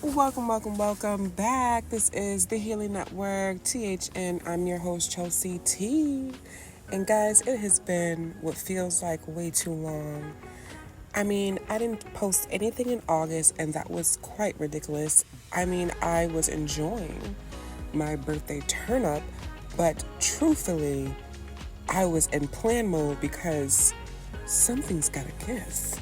Welcome back. This is the Healing Network, THN. I'm your host, Chelsea T. And guys, it has been what feels like way too long. I didn't post anything in August, and that was quite ridiculous. I was enjoying my birthday turn up, but truthfully, I was in plan mode because something's gotta give.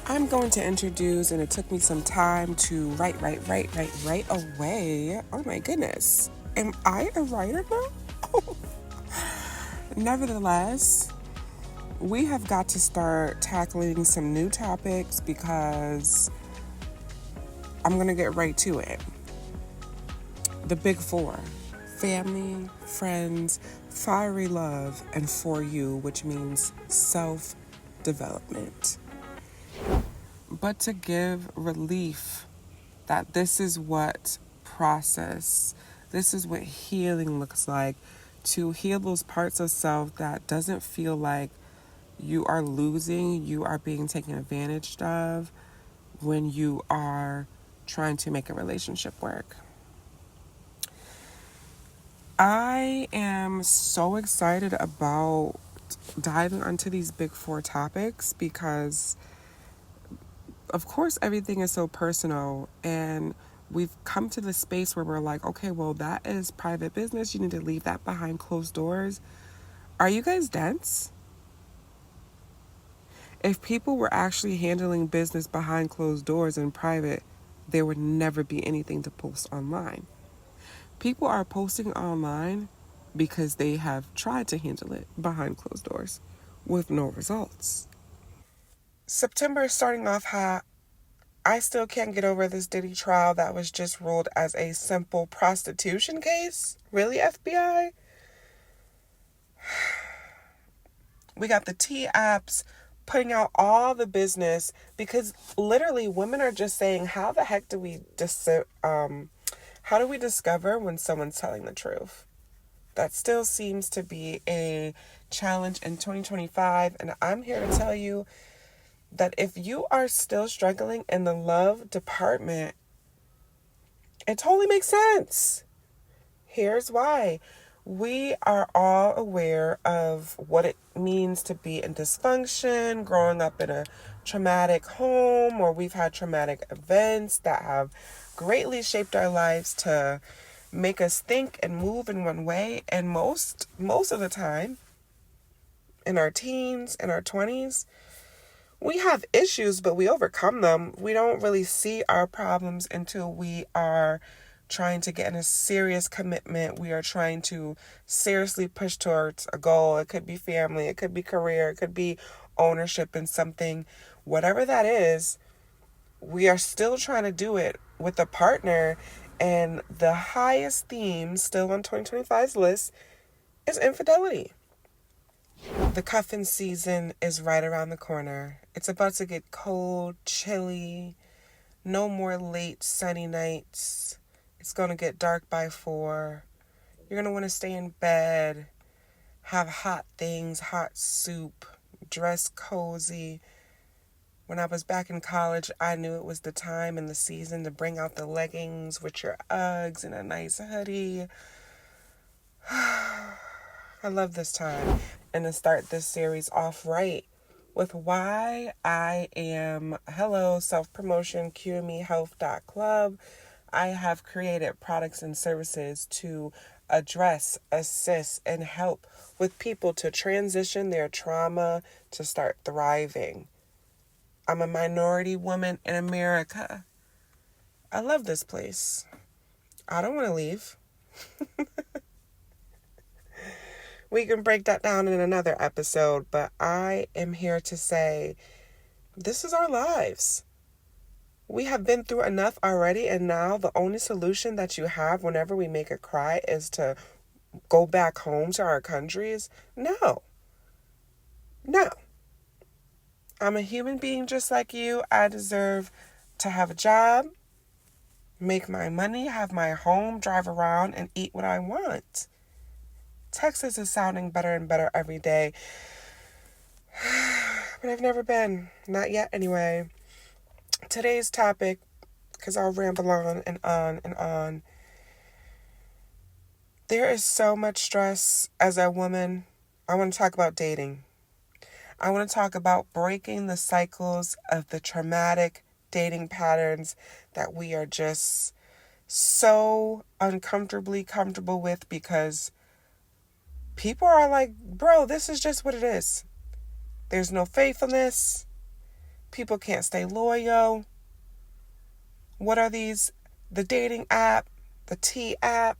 I'm going to introduce, and it took me some time to write right away. Oh my goodness. Am I a writer now? Nevertheless, we have got to start tackling some new topics because I'm going to get right to it. The big four: family, friends, fiery love, and for you, which means self development. But to give relief that this is what this is what healing looks like, to heal those parts of self that doesn't feel like you are losing, you are being taken advantage of when you are trying to make a relationship work. I am so excited about diving onto these big four topics because of course everything is so personal, and we've come to the space where we're like, okay, well, that is private business. You need to leave that behind closed doors. Are you guys dense? If people were actually handling business behind closed doors in private, there would never be anything to post online. People are posting online because they have tried to handle it behind closed doors with no results. September is starting off hot. I still can't get over this Diddy trial that was just ruled as a simple prostitution case. Really, FBI? We got the T apps putting out all the business because literally women are just saying, how the heck do how do we discover when someone's telling the truth? That still seems to be a challenge in 2025, and I'm here to tell you that if you are still struggling in the love department, it totally makes sense. Here's why. We are all aware of what it means to be in dysfunction, growing up in a traumatic home, or we've had traumatic events that have greatly shaped our lives to make us think and move in one way. And most of the time, in our teens, in our 20s, we have issues, but we overcome them. We don't really see our problems until we are trying to get in a serious commitment. We are trying to seriously push towards a goal. It could be family, it could be career, it could be ownership in something. Whatever that is, we are still trying to do it with a partner. And the highest theme still on 2025's list is infidelity. The cuffing season is right around the corner. It's about to get cold, chilly, no more late sunny nights. It's going to get dark by 4. You're going to want to stay in bed, have hot things, hot soup, dress cozy. When I was back in college, I knew it was the time and the season to bring out the leggings with your Uggs and a nice hoodie. I love this time. And to start this series off right with why I am, hello, self-promotion, QMEHealth.club. I have created products and services to address, assist, and help with people to transition their trauma to start thriving. I'm a minority woman in America. I love this place. I don't want to leave. We can break that down in another episode, but I am here to say this is our lives. We have been through enough already, and now the only solution that you have whenever we make a cry is to go back home to our countries. No. I'm a human being just like you. I deserve to have a job, make my money, have my home, drive around, and eat what I want. Texas is sounding better and better every day. But I've never been. Not yet, anyway. Today's topic, because I'll ramble on and on and on. There is so much stress as a woman. I want to talk about dating. I want to talk about breaking the cycles of the traumatic dating patterns that we are just so uncomfortably comfortable with because people are like, bro, this is just what it is. There's no faithfulness. People can't stay loyal. What are these? The dating app, the T app.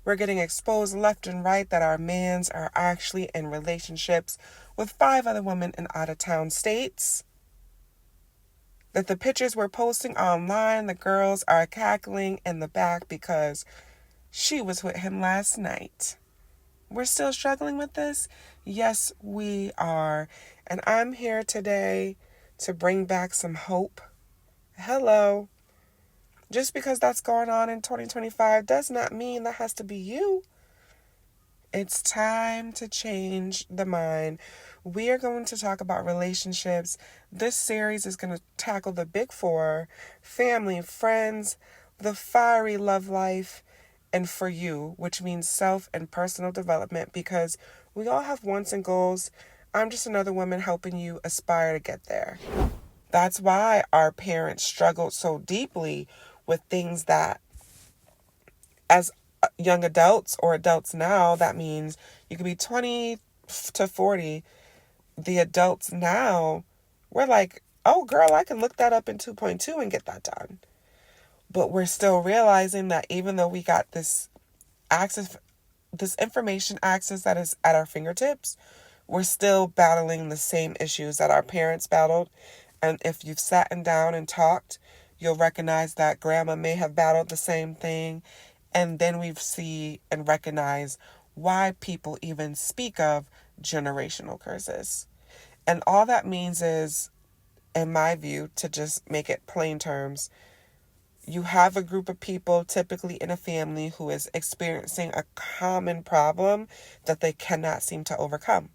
We're getting exposed left and right that our mans are actually in relationships with 5 other women in out-of-town states. That the pictures we're posting online, the girls are cackling in the back because she was with him last night. We're still struggling with this? Yes, we are. And I'm here today to bring back some hope. Hello. Just because that's going on in 2025 does not mean that has to be you. It's time to change the mind. We are going to talk about relationships. This series is going to tackle the big 4: family, friends, the fiery love life, and for you, which means self and personal development, because we all have wants and goals. I'm just another woman helping you aspire to get there. That's why our parents struggled so deeply with things that, as young adults or adults now, that means you could be 20 to 40. The adults now, we're like, oh girl, I can look that up in 2.2 and get that done. But we're still realizing that even though we got this access, this information access that is at our fingertips, we're still battling the same issues that our parents battled. And if you've sat down and talked, you'll recognize that grandma may have battled the same thing. And then we see and recognize why people even speak of generational curses. And all that means is, in my view, to just make it plain terms, you have a group of people, typically in a family, who is experiencing a common problem that they cannot seem to overcome.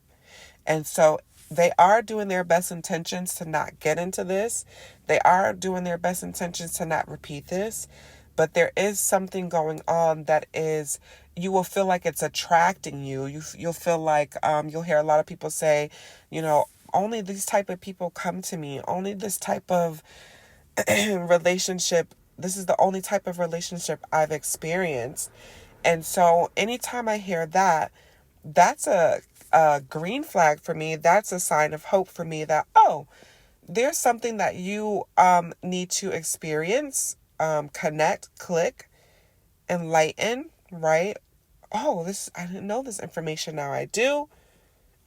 And so they are doing their best intentions to not get into this. They are doing their best intentions to not repeat this. But there is something going on that is, you will feel like it's attracting you. You'll feel like, you'll hear a lot of people say, only these type of people come to me. Only this type of relationship. This is the only type of relationship I've experienced. And so anytime I hear that, that's a green flag for me. That's a sign of hope for me that, oh, there's something that you need to experience, connect, click, enlighten, right? Oh, I didn't know this information. Now I do.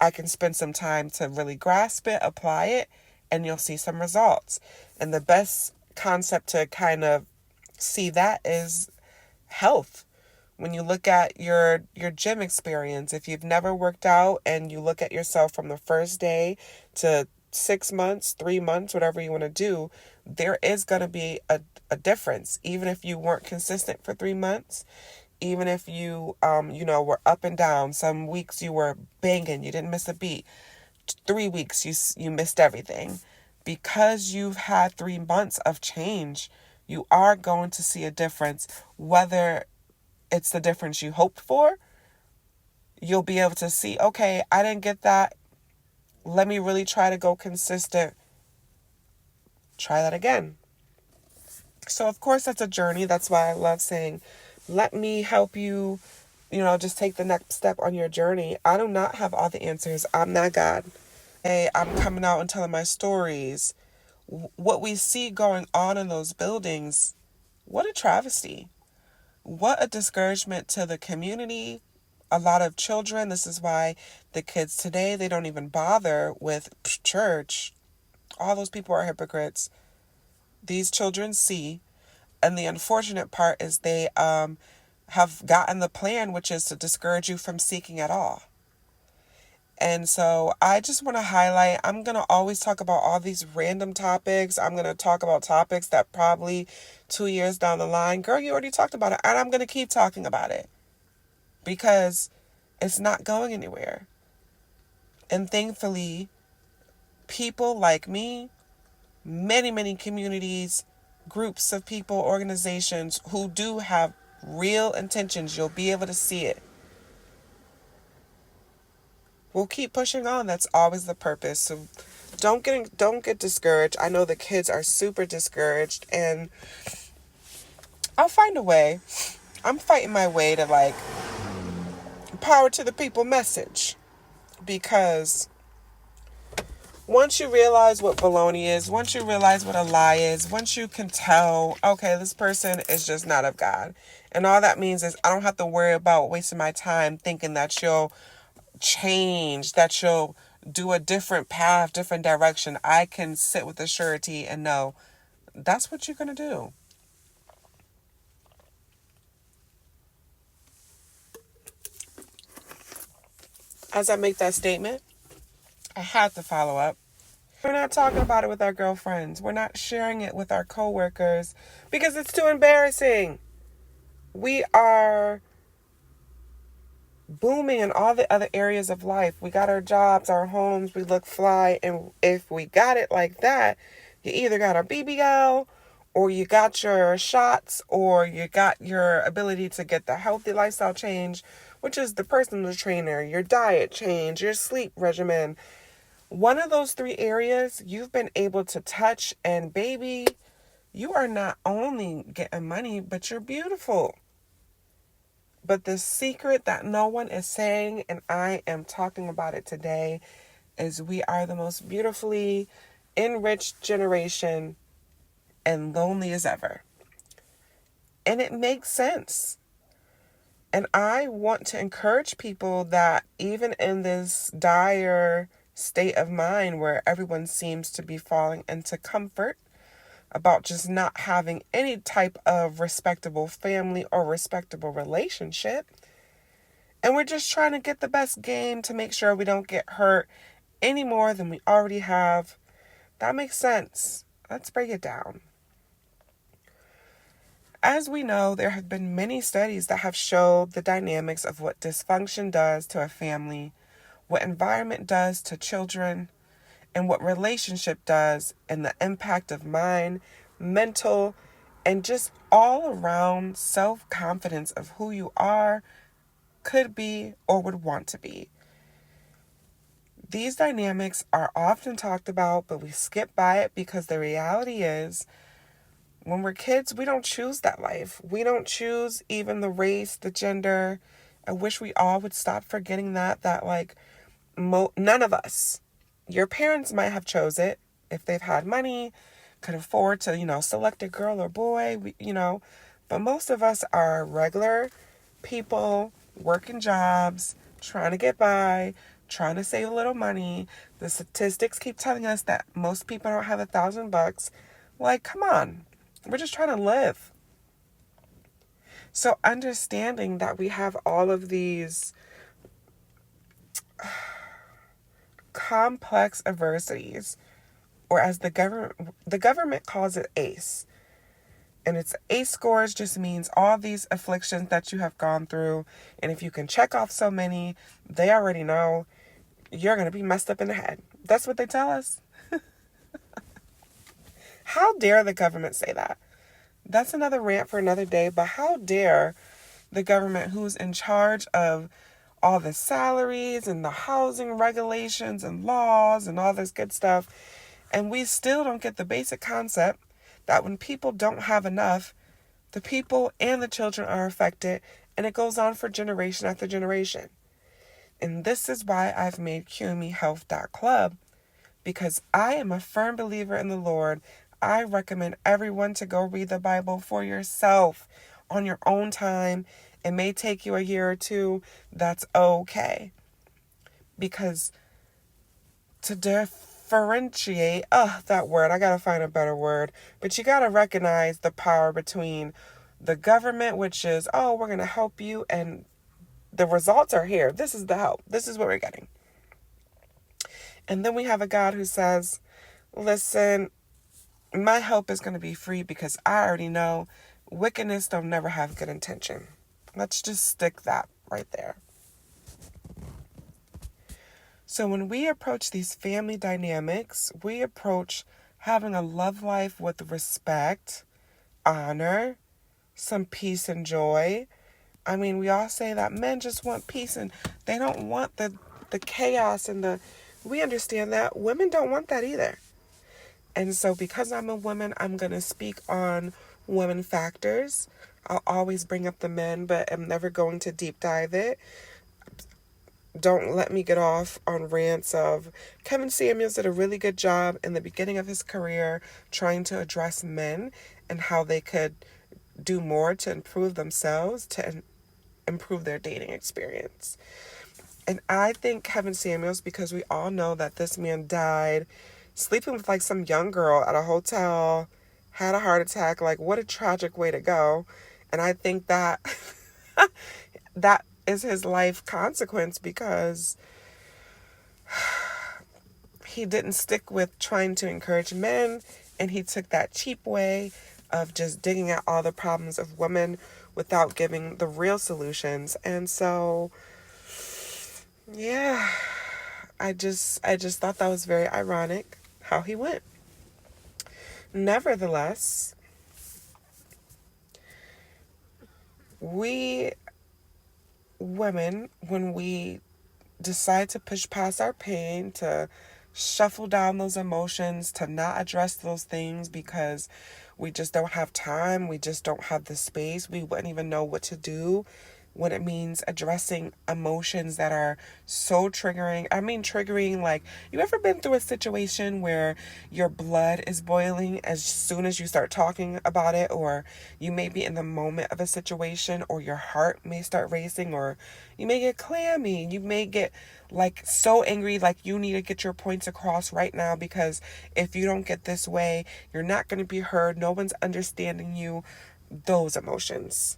I can spend some time to really grasp it, apply it, and you'll see some results. And the best concept to kind of see that is health. When you look at your gym experience, if you've never worked out and you look at yourself from the first day to 6 months, 3 months, whatever you want to do, there is going to be a difference. Even if you weren't consistent for 3 months, even if you, were up and down. Some weeks you were banging, you didn't miss a beat. 3 weeks, you missed everything. Because you've had 3 months of change, you are going to see a difference. Whether it's the difference you hoped for, you'll be able to see, okay, I didn't get that. Let me really try to go consistent. Try that again. So, of course, that's a journey. That's why I love saying, let me help you, just take the next step on your journey. I do not have all the answers. I'm not God. Hey, I'm coming out and telling my stories. What we see going on in those buildings, what a travesty. What a discouragement to the community. A lot of children, this is why the kids today, they don't even bother with church. All those people are hypocrites. These children see, and the unfortunate part is they have gotten the plan, which is to discourage you from seeking at all. And so I just want to highlight, I'm going to always talk about all these random topics. I'm going to talk about topics that probably 2 years down the line, girl, you already talked about it. And I'm going to keep talking about it because it's not going anywhere. And thankfully, people like me many, many communities, groups of people, organizations who do have real intentions. You'll be able to see it. We'll keep pushing on. That's always the purpose. So don't get discouraged. I know the kids are super discouraged, and I'll find a way. I'm fighting my way to like power to the people message, because once you realize what baloney is, once you realize what a lie is, once you can tell, okay, this person is just not of God. And all that means is I don't have to worry about wasting my time thinking that you'll change, that you'll do a different path, different direction. I can sit with the surety and know that's what you're going to do. As I make that statement, I have to follow up. We're not talking about it with our girlfriends. We're not sharing it with our coworkers because it's too embarrassing. We are booming in all the other areas of life. We got our jobs, our homes, we look fly. And if we got it like that, you either got a BBL, or you got your shots, or you got your ability to get the healthy lifestyle change, which is the personal trainer, your diet change, your sleep regimen. One of those three areas you've been able to touch, and baby, you are not only getting money, but you're beautiful. But the secret that no one is saying, and I am talking about it today, is we are the most beautifully enriched generation and lonely as ever. And it makes sense. And I want to encourage people that even in this dire state of mind where everyone seems to be falling into comfort about just not having any type of respectable family or respectable relationship, and we're just trying to get the best game to make sure we don't get hurt any more than we already have. That makes sense. Let's break it down. As we know, there have been many studies that have showed the dynamics of what dysfunction does to a family, what environment does to children, and what relationship does, and the impact of mind, mental, and just all around self-confidence of who you are, could be, or would want to be. These dynamics are often talked about, but we skip by it because the reality is, when we're kids, we don't choose that life. We don't choose even the race, the gender. I wish we all would stop forgetting that like, none of us. Your parents might have chose it if they've had money, could afford to, select a girl or boy, but most of us are regular people, working jobs, trying to get by, trying to save a little money. The statistics keep telling us that most people don't have $1,000. Like, come on. We're just trying to live. So understanding that we have all of these complex adversities, or as the government calls it, ACE. And its ACE scores just means all these afflictions that you have gone through. And if you can check off so many, they already know you're going to be messed up in the head. That's what they tell us. How dare the government say that? That's another rant for another day, but how dare the government, who's in charge of all the salaries and the housing regulations and laws and all this good stuff, and we still don't get the basic concept that when people don't have enough, the people and the children are affected, and it goes on for generation after generation. And this is why I've made QMEHealth.club, because I am a firm believer in the Lord. I recommend everyone to go read the Bible for yourself on your own time. It may take you a year or two. That's okay. Because to differentiate, that word, I gotta find a better word. But you gotta recognize the power between the government, which is, we're gonna help you, and the results are here. This is the help. This is what we're getting. And then we have a God who says, listen, my help is going to be free because I already know wickedness don't never have good intention. Let's just stick that right there. So when we approach these family dynamics, we approach having a love life with respect, honor, some peace and joy. I mean, we all say that men just want peace and they don't want the chaos and we understand that. Women don't want that either. And so because I'm a woman, I'm going to speak on women factors. I'll always bring up the men, but I'm never going to deep dive it. Don't let me get off on rants of Kevin Samuels did a really good job in the beginning of his career trying to address men and how they could do more to improve themselves, to improve their dating experience. And I think Kevin Samuels, because we all know that this man died sleeping with like some young girl at a hotel, had a heart attack, like what a tragic way to go. And I think that that is his life consequence because he didn't stick with trying to encourage men, and he took that cheap way of just digging at all the problems of women without giving the real solutions. And so, yeah, I just thought that was very ironic how he went. Nevertheless, we women, when we decide to push past our pain, to shuffle down those emotions, to not address those things because we just don't have time, we just don't have the space, we wouldn't even know what to do when it means addressing emotions that are so triggering. I mean, triggering, like, you ever been through a situation where your blood is boiling as soon as you start talking about it, or you may be in the moment of a situation, or your heart may start racing, or you may get clammy, you may get like so angry, like you need to get your points across right now because if you don't get this way, you're not going to be heard, no one's understanding you. Those emotions.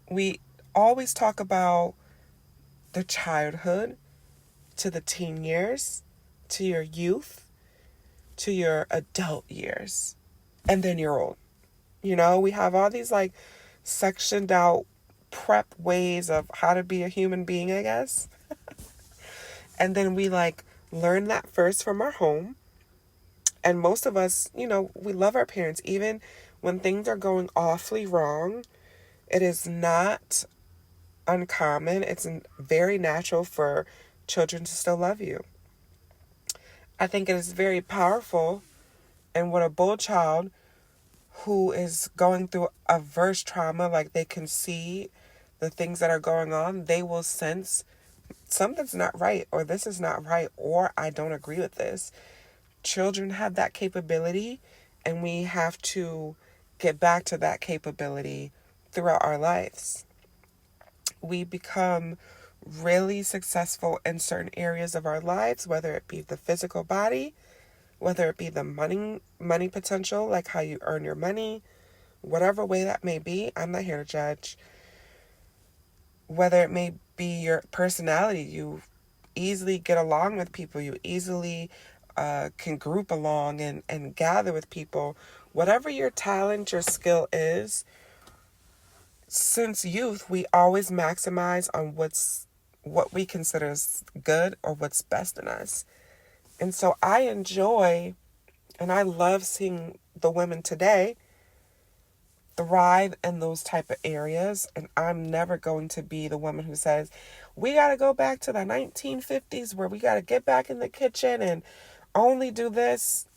We always talk about the childhood to the teen years, to your youth, to your adult years, and then you're old. You know, we have all these like sectioned out prep ways of how to be a human being, I guess. And then we like learn that first from our home. And most of us, you know, we love our parents. Even when things are going awfully wrong, it is not uncommon. It's very natural for children to still love you. I think it is very powerful, and when a bold child who is going through adverse trauma, like they can see the things that are going on, they will sense something's not right, or this is not right, or I don't agree with this. Children have that capability, and we have to get back to that capability throughout our lives. We become really successful in certain areas of our lives, whether it be the physical body, whether it be the money potential, like how you earn your money, whatever way that may be. I'm not here to judge. Whether it may be your personality, you easily get along with people, you easily can group along and gather with people. Whatever your talent, your skill is, since youth, we always maximize on what we consider as good or what's best in us. And so I enjoy and I love seeing the women today thrive in those type of areas. And I'm never going to be the woman who says, we got to go back to the 1950s where we got to get back in the kitchen and only do this.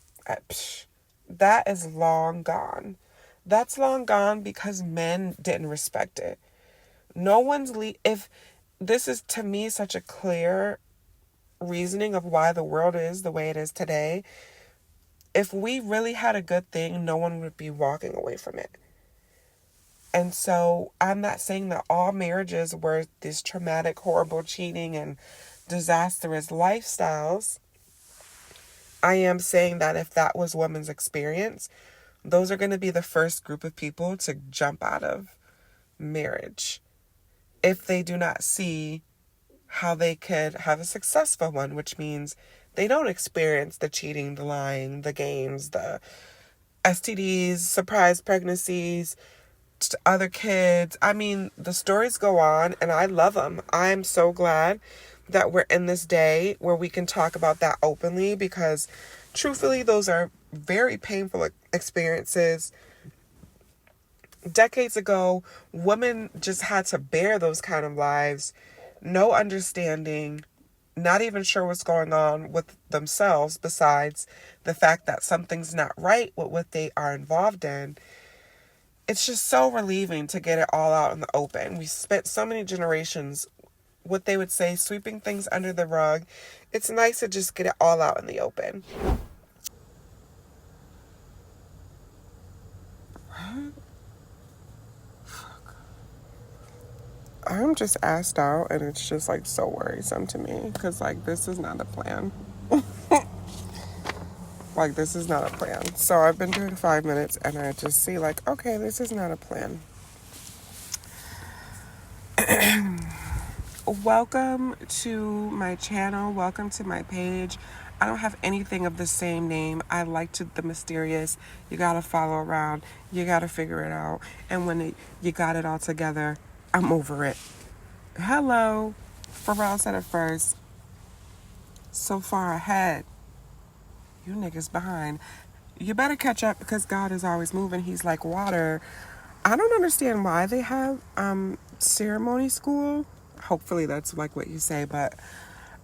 That is long gone. That's long gone because men didn't respect it. No one's if this is to me such a clear reasoning of why the world is the way it is today. If we really had a good thing, no one would be walking away from it. And so I'm not saying that all marriages were these traumatic, horrible cheating and disastrous lifestyles. I am saying that if that was women's experience, those are going to be the first group of people to jump out of marriage if they do not see how they could have a successful one, which means they don't experience the cheating, the lying, the games, the STDs, surprise pregnancies, other kids. I mean, the stories go on and I love them. I'm so glad that we're in this day where we can talk about that openly because Truthfully, those are very painful experiences. Decades ago, women just had to bear those kind of lives, no understanding, not even sure what's going on with themselves besides the fact that something's not right with what they are involved in. It's just so relieving to get it all out in the open. We spent so many generations, what they would say, sweeping things under the rug. It's nice to just get it all out in the open. I'm just asked out, and it's just like so worrisome to me because like this is not a plan. Like this is not a plan. So I've been doing 5 minutes, and I just see like, okay, this is not a plan. Welcome to my channel. Welcome to my page. I don't have anything of the same name. I like the mysterious. You gotta follow around. You gotta figure it out. And when you got it all together, I'm over it. Hello. Pharrell said it first. So far ahead. You niggas behind. You better catch up because God is always moving. He's like water. I don't understand why they have ceremony school. Hopefully that's like what you say, but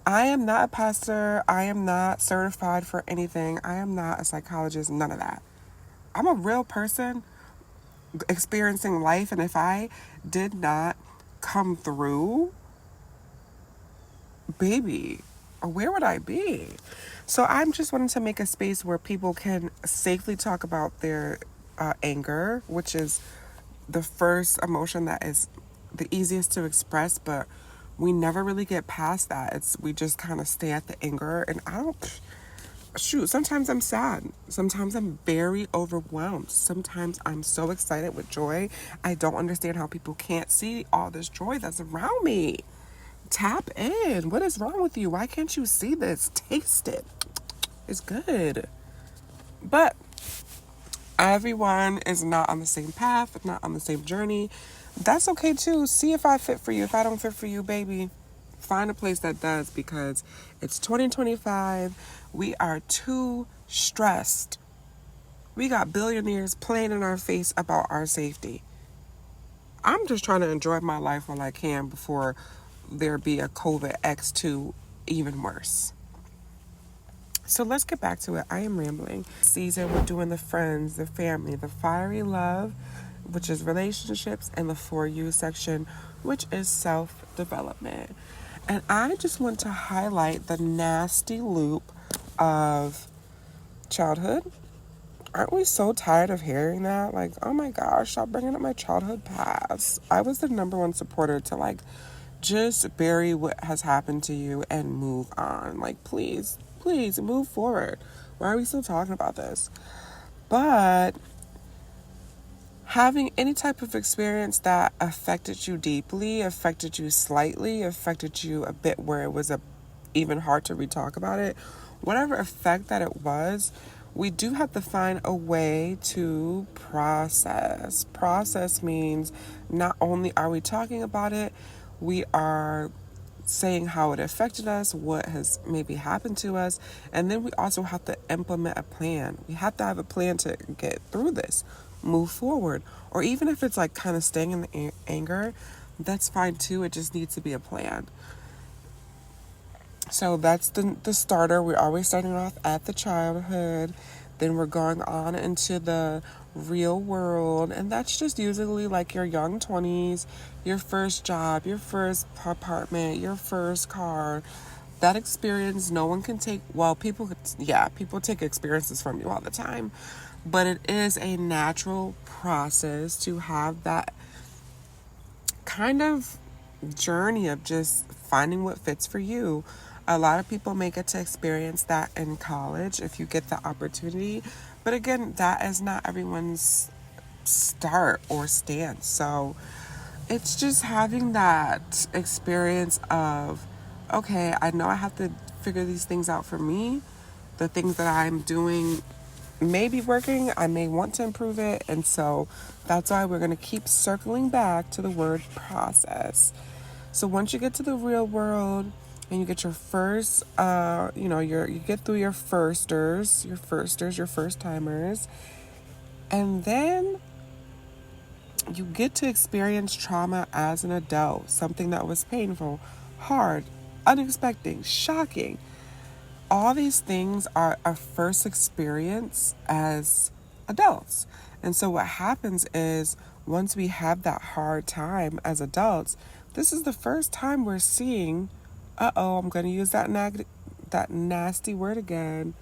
I am not a pastor. I am not certified for anything. I am not a psychologist, none of that. I'm a real person experiencing life, and if I did not come through, baby, where would I be? So I'm just wanting to make a space where people can safely talk about their anger, which is the first emotion that is the easiest to express, but we never really get past that. We just kind of stay at the anger, and sometimes I'm sad. Sometimes I'm very overwhelmed. Sometimes I'm so excited with joy. I don't understand how people can't see all this joy that's around me. Tap in. What is wrong with you? Why can't you see this? Taste it. It's good. But everyone is not on the same path, not on the same journey. That's okay too. See if I fit for you. If I don't fit for you, baby, find a place that does, because it's 2025. We are too stressed. We got billionaires playing in our face about our safety. I'm just trying to enjoy my life while I can before there be a COVID X2 even worse. So let's get back to it. I am rambling. Season, we're doing the friends, the family, the fiery love, which is relationships, and the For You section, which is self-development. And I just want to highlight the nasty loop of childhood. Aren't we so tired of hearing that? Like, oh my gosh, stop bringing up my childhood past. I was the number one supporter to like just bury what has happened to you and move on. Like, please move forward. Why are we still talking about this? But having any type of experience that affected you deeply, affected you slightly, affected you a bit where it was even hard to re-talk about it, whatever effect that it was, we do have to find a way to process. Process means not only are we talking about it, we are saying how it affected us, what has maybe happened to us, and then we also have to implement a plan. We have to have a plan to get through this, move forward, or even if it's like kind of staying in the anger, that's fine too. It just needs to be a plan. So that's the starter. We're always starting off at the childhood, then we're going on into the real world, and that's just usually like your young 20s, your first job, your first apartment, your first car. That experience no one can take. Well, people take experiences from you all the time, but it is a natural process to have that kind of journey of just finding what fits for you. A lot of people may get to experience that in college if you get the opportunity. But again, that is not everyone's start or stance. So it's just having that experience of, okay, I know I have to figure these things out for me. The things that I'm doing may be working. I may want to improve it. And so that's why we're going to keep circling back to the word process. So once you get to the real world, and you get your first, you get through your firsters, your first timers, and then you get to experience trauma as an adult, something that was painful, hard, unexpected, shocking. All these things are our first experience as adults. And so what happens is once we have that hard time as adults, this is the first time we're seeing, I'm going to use that nasty word again.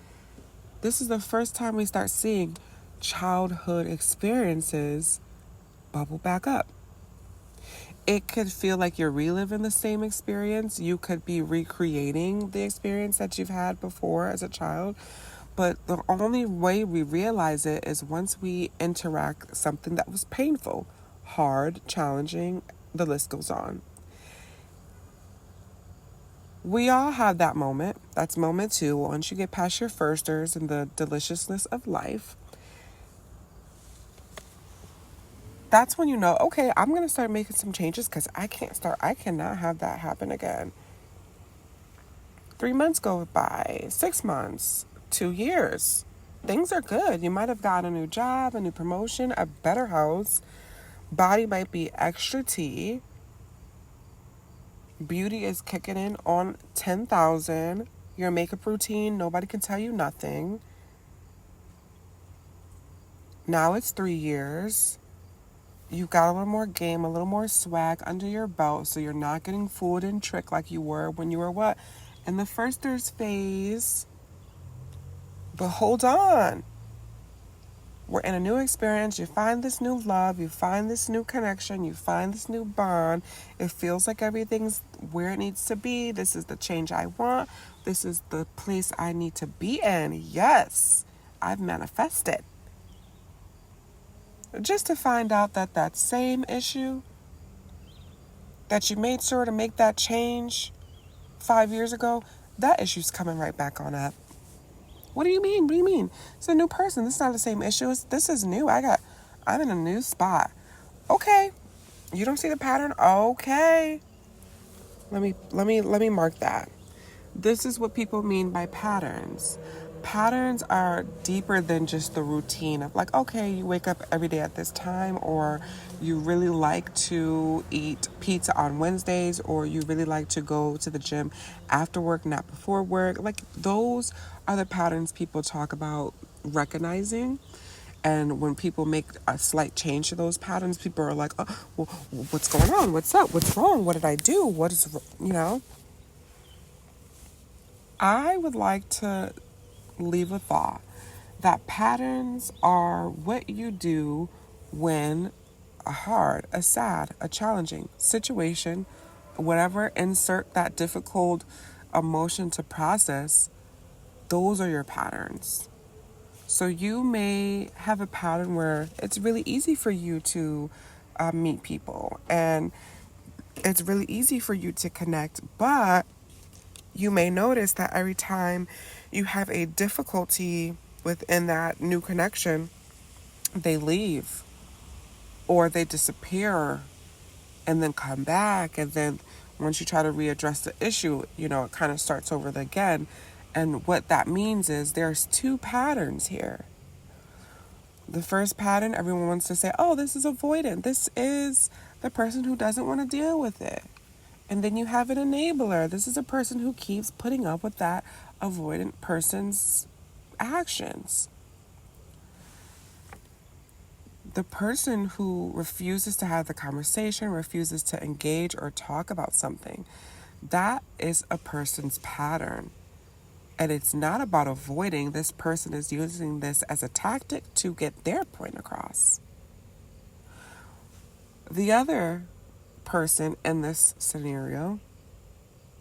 This is the first time we start seeing childhood experiences bubble back up. It could feel like you're reliving the same experience. You could be recreating the experience that you've had before as a child. But the only way we realize it is once we interact something that was painful, hard, challenging, the list goes on. We all have that moment. That's moment 2. Once you get past your firsters and the deliciousness of life, that's when you know, okay, I'm going to start making some changes because I cannot have that happen again. 3 months go by, 6 months, 2 years. Things are good. You might have gotten a new job, a new promotion, a better house. Body might be extra T. Beauty is kicking in on 10,000. Your makeup routine, nobody can tell you nothing. Now it's 3 years. You've got a little more game, a little more swag under your belt, so you're not getting fooled and tricked like you were when you were what? In the firsters phase. But hold on. We're in a new experience. You find this new love. You find this new connection. You find this new bond. It feels like everything's where it needs to be. This is the change I want. This is the place I need to be in. Yes, I've manifested. Just to find out that that same issue that you made sure to make that change 5 years ago, that issue's coming right back on up. What do you mean? What do you mean? It's a new person. This is not the same issue. This is new. I'm in a new spot. Okay. You don't see the pattern? Okay. Let me mark that. This is what people mean by patterns. Patterns are deeper than just the routine of like, okay, you wake up every day at this time, or you really like to eat pizza on Wednesdays, or you really like to go to the gym after work, not before work. Like, those are the patterns people talk about recognizing. And when people make a slight change to those patterns, people are like, oh, well, what's going on? What's up? What's wrong? What did I do? What is, I would like to leave a thought that patterns are what you do when a hard, a sad, a challenging situation, whatever, insert that difficult emotion to process, those are your patterns. So you may have a pattern where it's really easy for you to meet people, and it's really easy for you to connect, but you may notice that every time you have a difficulty within that new connection, they leave or they disappear and then come back. And then once you try to readdress the issue, it kind of starts over again. And what that means is there's 2 patterns here. The first pattern, everyone wants to say, oh, this is avoidant. This is the person who doesn't want to deal with it. And then you have an enabler. This is a person who keeps putting up with that avoidant person's actions. The person who refuses to have the conversation, refuses to engage or talk about something, that is a person's pattern. And it's not about avoiding. This person is using this as a tactic to get their point across. The other person in this scenario,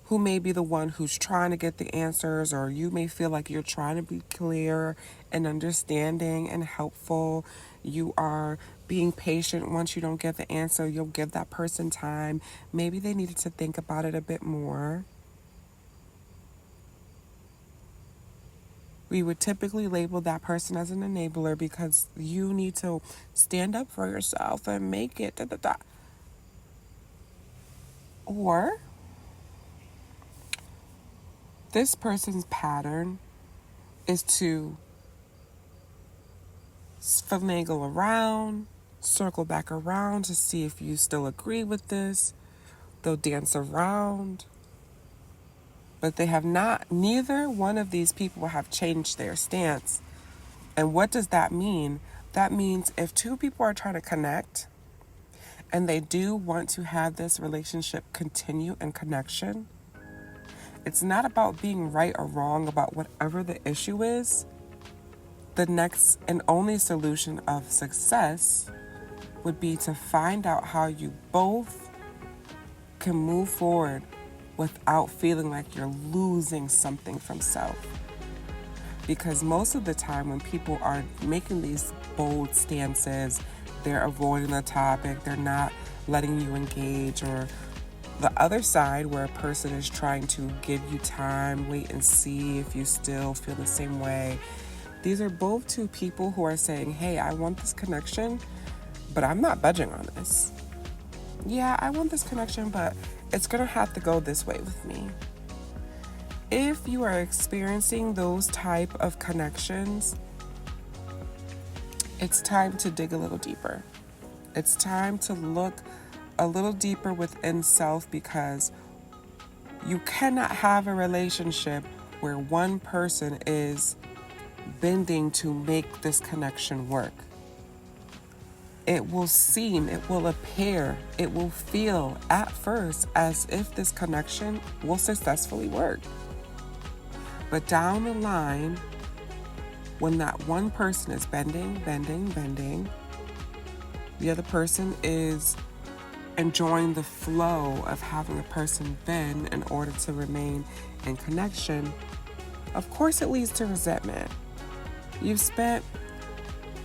who may be the one who's trying to get the answers, or you may feel like you're trying to be clear and understanding and helpful. You are being patient. Once you don't get the answer, you'll give that person time. Maybe they needed to think about it a bit more. We would typically label that person as an enabler because you need to stand up for yourself and make it. Or This person's pattern is to finagle around, circle back around to see if you still agree with this. They'll dance around. But they have not, neither one of these people have changed their stance. And what does that mean? That means if two people are trying to connect and they do want to have this relationship continue in connection, it's not about being right or wrong about whatever the issue is. The next and only solution of success would be to find out how you both can move forward without feeling like you're losing something from self. Because most of the time when people are making these bold stances, they're avoiding the topic, they're not letting you engage, or the other side where a person is trying to give you time, wait and see if you still feel the same way. These are both two people who are saying, hey, I want this connection, but I'm not budging on this. Yeah, I want this connection, but it's going to have to go this way with me. If you are experiencing those type of connections, it's time to dig a little deeper. It's time to look a little deeper within self, because you cannot have a relationship where one person is bending to make this connection work. It will seem, it will appear, it will feel at first as if this connection will successfully work. But down the line, when that one person is bending, the other person is enjoying the flow of having a person bend in order to remain in connection, of course it leads to resentment. You've spent,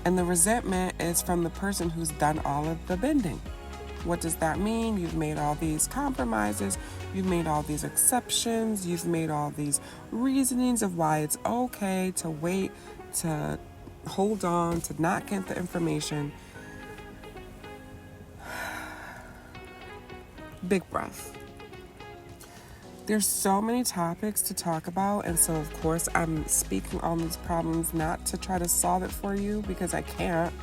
and the resentment is from the person who's done all of the bending. What does that mean? You've made all these compromises, you've made all these exceptions, you've made all these reasonings of why it's okay to wait, to hold on, to not get the information. Big breath. There's so many topics to talk about, and so of course I'm speaking on these problems not to try to solve it for you, because I can't.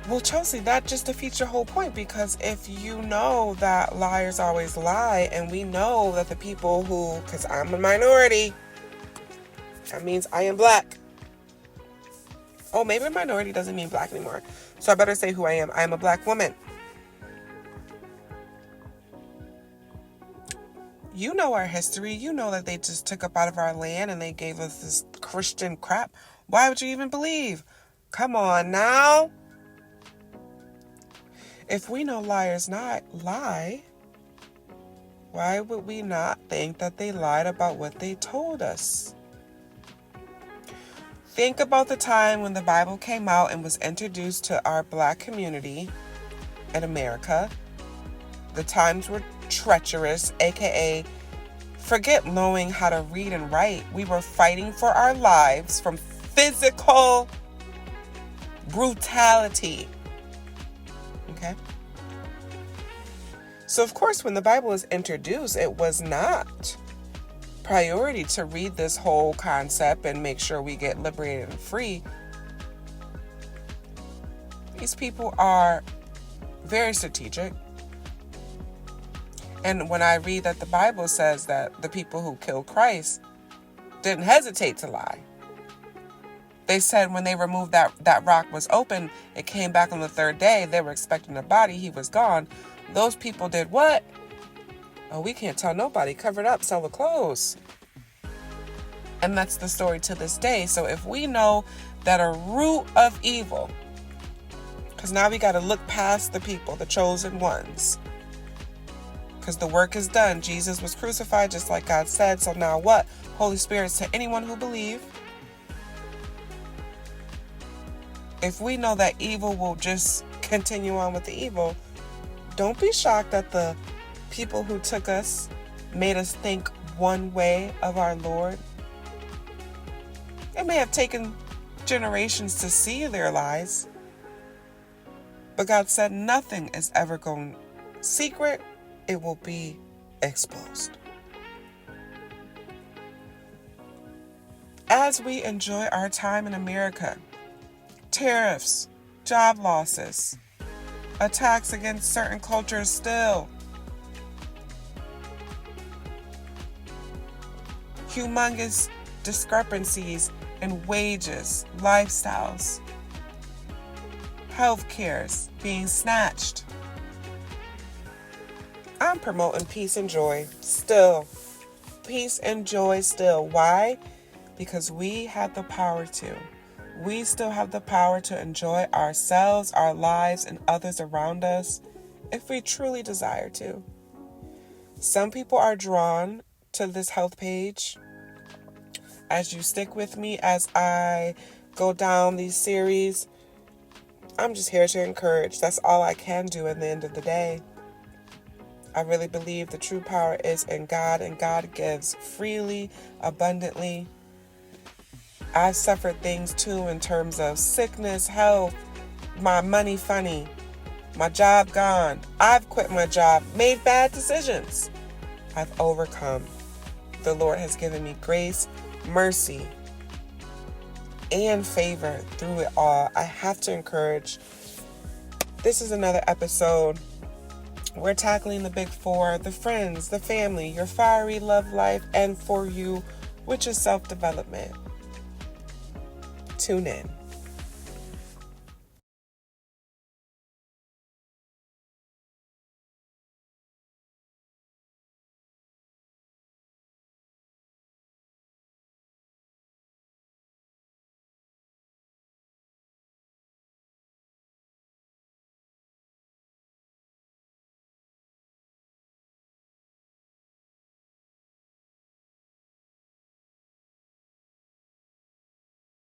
Well, Chelsea, that just defeats your whole point, because if you know that liars always lie, and we know that the people who, because I'm a minority, that means I am black. Oh, maybe minority doesn't mean black anymore. So I better say who I am. I am a black woman. You know our history. You know that they just took up out of our land and they gave us this Christian crap. Why would you even believe? Come on now. If we know liars not lie, why would we not think that they lied about what they told us? Think about the time when the Bible came out and was introduced to our black community in America. The times were treacherous, aka forget knowing how to read and write. We were fighting for our lives from physical brutality. Okay? So of course, when the Bible was introduced, it was not priority to read this whole concept and make sure we get liberated and free. These people are very strategic. And when I read that the Bible says that the people who killed Christ didn't hesitate to lie. They said when they removed that rock was open, it came back on the third day. They were expecting a body. He was gone. Those people did what? Oh, we can't tell nobody. Cover it up. Sell the clothes. And that's the story to this day. So if we know that a root of evil, because now we got to look past the people, the chosen ones. Because the work is done. Jesus was crucified just like God said. So now what? Holy Spirit to anyone who believes. If we know that evil will just continue on with the evil, don't be shocked that the people who took us made us think one way of our Lord. It may have taken generations to see their lies, but God said nothing is ever going secret. It will be exposed. As we enjoy our time in America, tariffs, job losses, attacks against certain cultures still, humongous discrepancies in wages, lifestyles, health cares being snatched. I'm promoting peace and joy still. Peace and joy still. Why? Because we have the power to. We still have the power to enjoy ourselves, our lives, and others around us if we truly desire to. Some people are drawn to this health page. As you stick with me as I go down these series, I'm just here to encourage. That's all I can do at the end of the day. I really believe the true power is in God, and God gives freely, abundantly. I've suffered things too in terms of sickness, health, my money funny, my job gone. I've quit my job, made bad decisions. I've overcome. The Lord has given me grace, mercy, and favor through it all. I have to encourage. This is another episode. We're tackling the big four, the friends, the family, your fiery love life, and for you, which is self-development. Tune in.